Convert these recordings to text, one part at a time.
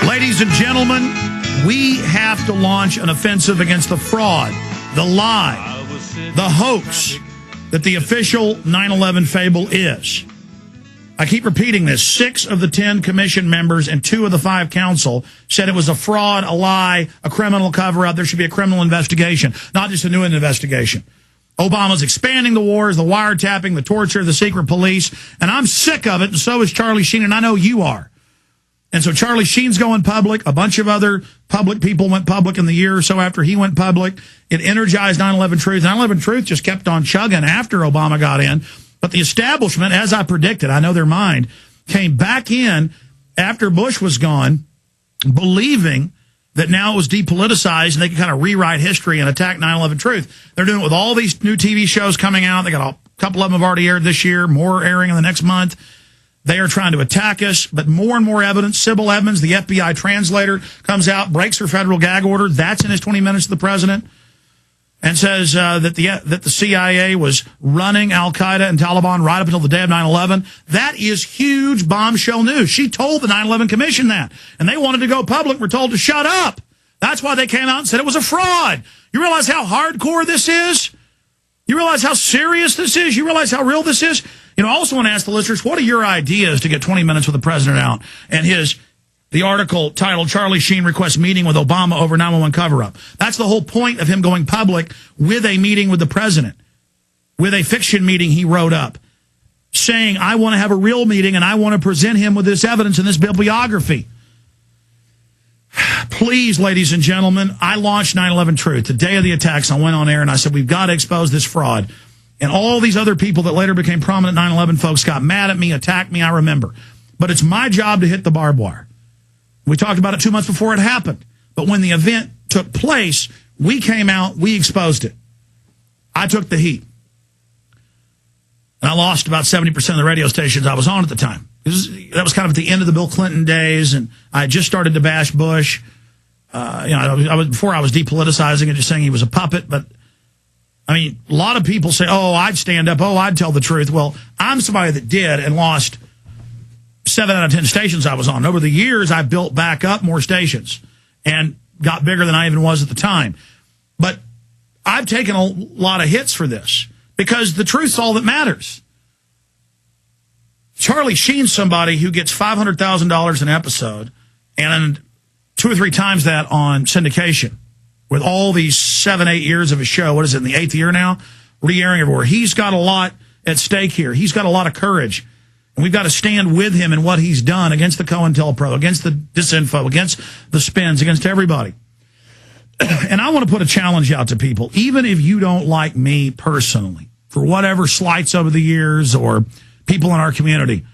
Ladies and gentlemen, we have to launch an offensive against the fraud, the lie, the hoax that the official 9/11 fable is. I keep repeating this. 6 of the 10 commission members and 2 of the 5 council said it was a fraud, a lie, a criminal cover-up. There should be a criminal investigation, not just a new investigation. Obama's expanding the wars, the wiretapping, the torture, the secret police, and I'm sick of it, and so is Charlie Sheen, and I know you are. And so Charlie Sheen's going public. A bunch of other public people went public in the year or so after he went public. It energized 9/11 Truth. 9/11 Truth just kept on chugging after Obama got in. But the establishment, as I predicted, I know their mind, came back in after Bush was gone, believing that now it was depoliticized and they could kind of rewrite history and attack 9/11 Truth. They're doing it with all these new TV shows coming out. They got a couple of them have already aired this year, more airing in the next month. They are trying to attack us, but more and more evidence. Sybil Edmonds, the FBI translator, comes out, breaks her federal gag order. That's in his 20 minutes to the president, and says that the CIA was running al-Qaeda and Taliban right up until the day of 9/11. That is huge bombshell news. She told the 9/11 Commission that, and they wanted to go public. We're told to shut up. That's why they came out and said it was a fraud. You realize how hardcore this is? You realize how serious this is? You realize how real this is? You know, I also want to ask the listeners, what are your ideas to get 20 minutes with the president out? And the article titled, Charlie Sheen Requests Meeting with Obama Over 9/11 Cover-Up. That's the whole point of him going public with a meeting with the president, with a fiction meeting he wrote up, saying, I want to have a real meeting and I want to present him with this evidence and this bibliography. Please, ladies and gentlemen, I launched 9/11 Truth. The day of the attacks, I went on air and I said, we've got to expose this fraud. And all these other people that later became prominent 9/11 folks got mad at me, attacked me, I remember. But it's my job to hit the barbed wire. We talked about it 2 months before it happened. But when the event took place, we came out, we exposed it. I took the heat. And I lost about 70% of the radio stations I was on at the time. That was kind of at the end of the Bill Clinton days, and I had just started to bash Bush. Before I was depoliticizing and just saying he was a puppet, but I mean, a lot of people say, oh, I'd stand up, oh, I'd tell the truth. Well, I'm somebody that did and lost 7 out of 10 stations I was on. Over the years, I built back up more stations and got bigger than I even was at the time. But I've taken a lot of hits for this because the truth's all that matters. Charlie Sheen's somebody who gets $500,000 an episode and 2 or 3 times that on syndication. With all these 7, 8 years of his show, what is it, in the 8th year now? Re-airing everywhere. He's got a lot at stake here. He's got a lot of courage. And we've got to stand with him in what he's done against the COINTELPRO, against the disinfo, against the spins, against everybody. And I want to put a challenge out to people, even if you don't like me personally, for whatever slights over the years or people in our community,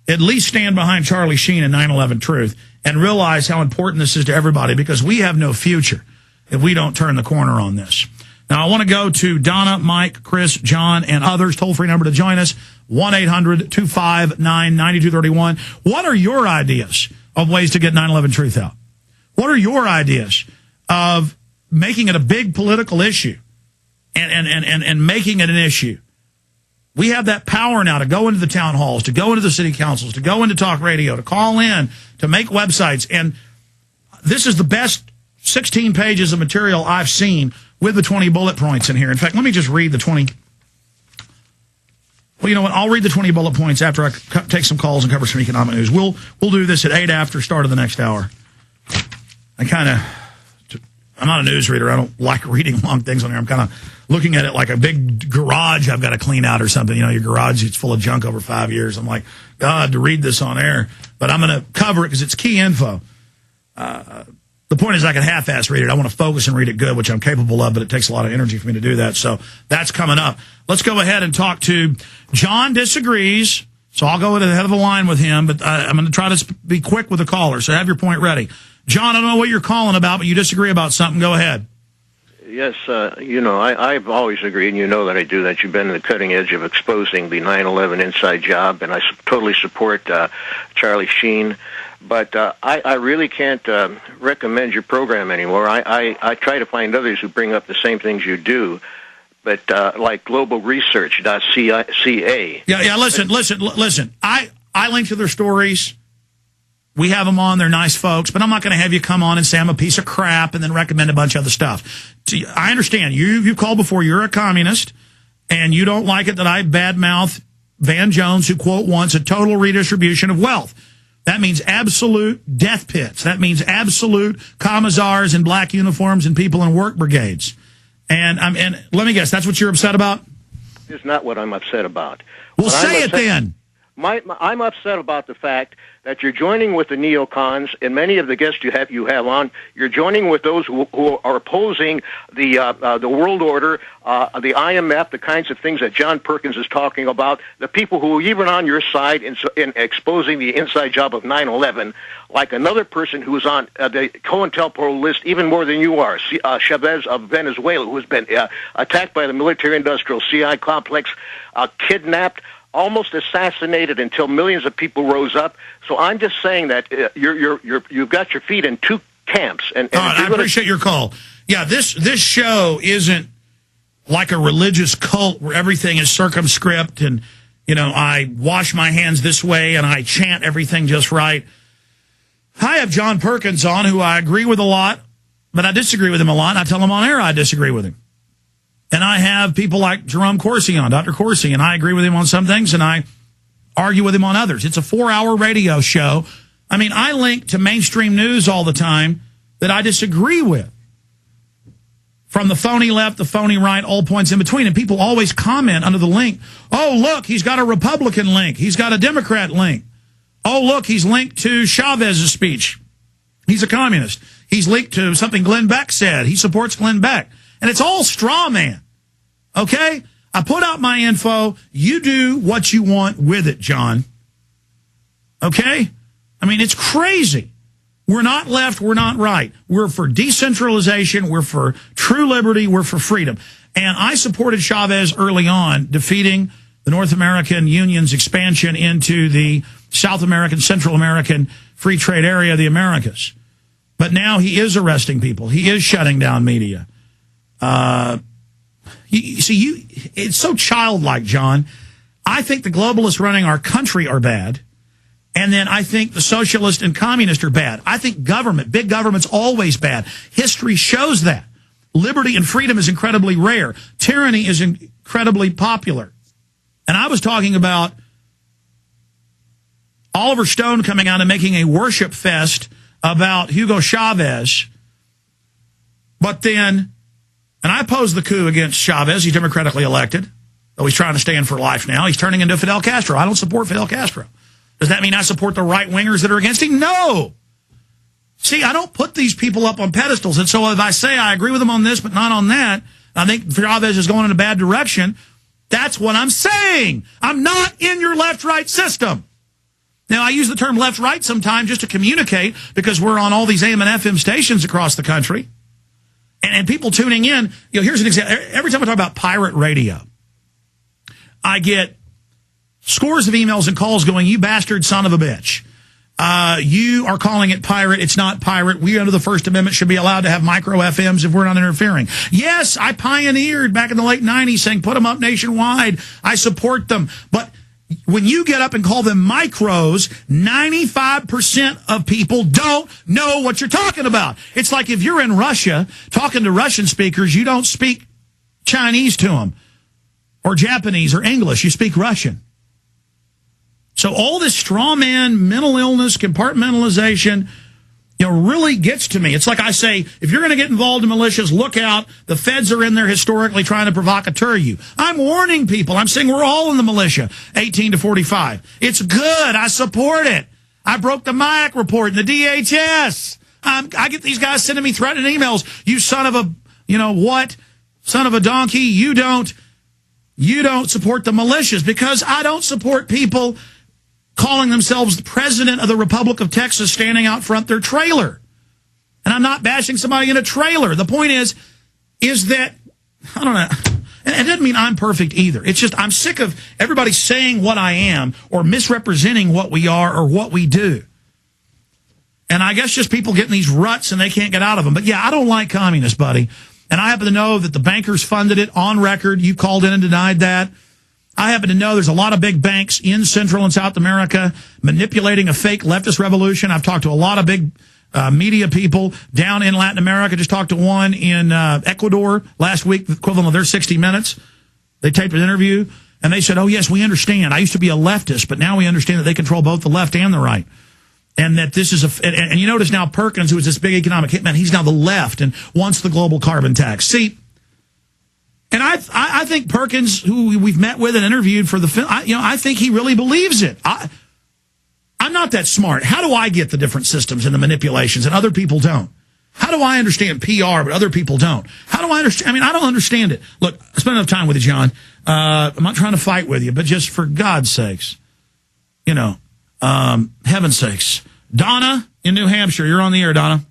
at least stand behind Charlie Sheen and 9/11 Truth and realize how important this is to everybody, because we have no future if we don't turn the corner on this. Now, I want to go to Donna, Mike, Chris, John, and others. Toll-free number to join us, 1-800-259-9231. What are your ideas of ways to get 9/11 Truth out? What are your ideas of making it a big political issue and making it an issue? We have that power now to go into the town halls, to go into the city councils, to go into talk radio, to call in, to make websites. And this is the best 16 pages of material I've seen with the 20 bullet points in here. In fact, let me just read the 20. Well, you know what? I'll read the 20 bullet points after I take some calls and cover some economic news. We'll do this at 8 after start of the next hour. I'm not a newsreader. I don't like reading long things on here. I'm kind of looking at it like a big garage I've got to clean out or something. You know, your garage, it's full of junk over 5 years. I'm like, God, to read this on air. But I'm going to cover it because it's key info. The point is I can half-ass read it. I want to focus and read it good, which I'm capable of, but it takes a lot of energy for me to do that. So that's coming up. Let's go ahead and talk to John. Disagrees, so I'll go to the head of the line with him, but I'm going to try to be quick with the caller, so have your point ready. John, I don't know what you're calling about, but you disagree about something. Go ahead. Yes, I've always agreed, and you know that I do, that you've been in the cutting edge of exposing the 9/11 inside job, and I totally support Charlie Sheen. But I really can't recommend your program anymore. I try to find others who bring up the same things you do, but like globalresearch.ca. Yeah, listen. I link to their stories. We have them on. They're nice folks. But I'm not going to have you come on and say I'm a piece of crap and then recommend a bunch of other stuff. I understand. You've called before. You're a communist, and you don't like it that I badmouth Van Jones, who, quote, wants a total redistribution of wealth. That means absolute death pits. That means absolute commissars in black uniforms and people in work brigades. And let me guess, that's what you're upset about? It's not what I'm upset about. Well, say it then. I'm upset about the fact that you're joining with the neocons, and many of the guests you have on, you're joining with those who are opposing the world order, the IMF, the kinds of things that John Perkins is talking about, the people who are even on your side in exposing the inside job of 9/11, like another person who's on the COINTELPRO list even more than you are, Chavez of Venezuela, who has been attacked by the military-industrial CI complex, kidnapped, almost assassinated until millions of people rose up. So I'm just saying that you've got your feet in two camps. And I appreciate your call. Yeah, this show isn't like a religious cult where everything is circumscribed and, I wash my hands this way and I chant everything just right. I have John Perkins on, who I agree with a lot, but I disagree with him a lot. And I tell him on air I disagree with him. And I have people like Jerome Corsi on, Dr. Corsi, and I agree with him on some things, and I argue with him on others. It's a 4-hour radio show. I mean, I link to mainstream news all the time that I disagree with. From the phony left, the phony right, all points in between. And people always comment under the link, oh, look, he's got a Republican link. He's got a Democrat link. Oh, look, he's linked to Chavez's speech. He's a communist. He's linked to something Glenn Beck said. He supports Glenn Beck. And it's all straw man, okay? I put out my info. You do what you want with it, John, okay? I mean, it's crazy. We're not left. We're not right. We're for decentralization. We're for true liberty. We're for freedom. And I supported Chavez early on, defeating the North American Union's expansion into the South American, Central American free trade area of the Americas. But now he is arresting people. He is shutting down media. It's so childlike, John. I think the globalists running our country are bad. And then I think the socialists and communists are bad. I think big government's always bad. History shows that. Liberty and freedom is incredibly rare. Tyranny is incredibly popular. And I was talking about Oliver Stone coming out and making a worship fest about Hugo Chavez. But then, and I opposed the coup against Chavez. He's democratically elected, though he's trying to stand for life now. He's turning into Fidel Castro. I don't support Fidel Castro. Does that mean I support the right-wingers that are against him? No. See, I don't put these people up on pedestals. And so if I say I agree with them on this but not on that, I think Chavez is going in a bad direction, that's what I'm saying. I'm not in your left-right system. Now, I use the term left-right sometimes just to communicate because we're on all these AM and FM stations across the country. And people tuning in, here's an example. Every time I talk about pirate radio, I get scores of emails and calls going, you bastard son of a bitch. You are calling it pirate. It's not pirate. We, under the First Amendment, should be allowed to have micro FMs if we're not interfering. Yes, I pioneered back in the late 90s saying put them up nationwide. I support them. But when you get up and call them micros, 95% of people don't know what you're talking about. It's like if you're in Russia talking to Russian speakers, you don't speak Chinese to them or Japanese or English. You speak Russian. So all this straw man, mental illness, compartmentalization, really gets to me. It's like I say, if you're going to get involved in militias, look out. The feds are in there historically trying to provocateur you. I'm warning people. I'm saying we're all in the militia, 18 to 45. It's good. I support it. I broke the MIAC report in the DHS. I get these guys sending me threatening emails. You son of a, what? Son of a donkey. You don't support the militias because I don't support people calling themselves the president of the Republic of Texas standing out front their trailer. And I'm not bashing somebody in a trailer. The point is that, I don't know, and it doesn't mean I'm perfect either. It's just I'm sick of everybody saying what I am or misrepresenting what we are or what we do. And I guess just people get in these ruts and they can't get out of them. But yeah, I don't like communists, buddy. And I happen to know that the bankers funded it on record. You called in and denied that. I happen to know there's a lot of big banks in Central and South America manipulating a fake leftist revolution. I've talked to a lot of big media people down in Latin America. Just talked to one in Ecuador last week, the equivalent of their 60 Minutes. They taped an interview, and they said, oh, yes, we understand. I used to be a leftist, but now we understand that they control both the left and the right. And that this is and you notice now Perkins, who is this big economic hitman, he's now the left and wants the global carbon tax. See, and I think Perkins, who we've met with and interviewed for the film, I think he really believes it. I'm not that smart. How do I get the different systems and the manipulations and other people don't? How do I understand PR but other people don't? How do I understand? I mean, I don't understand it. Look, I spent enough time with you, John. I'm not trying to fight with you, but just for God's sakes, heaven's sakes. Donna in New Hampshire, you're on the air, Donna.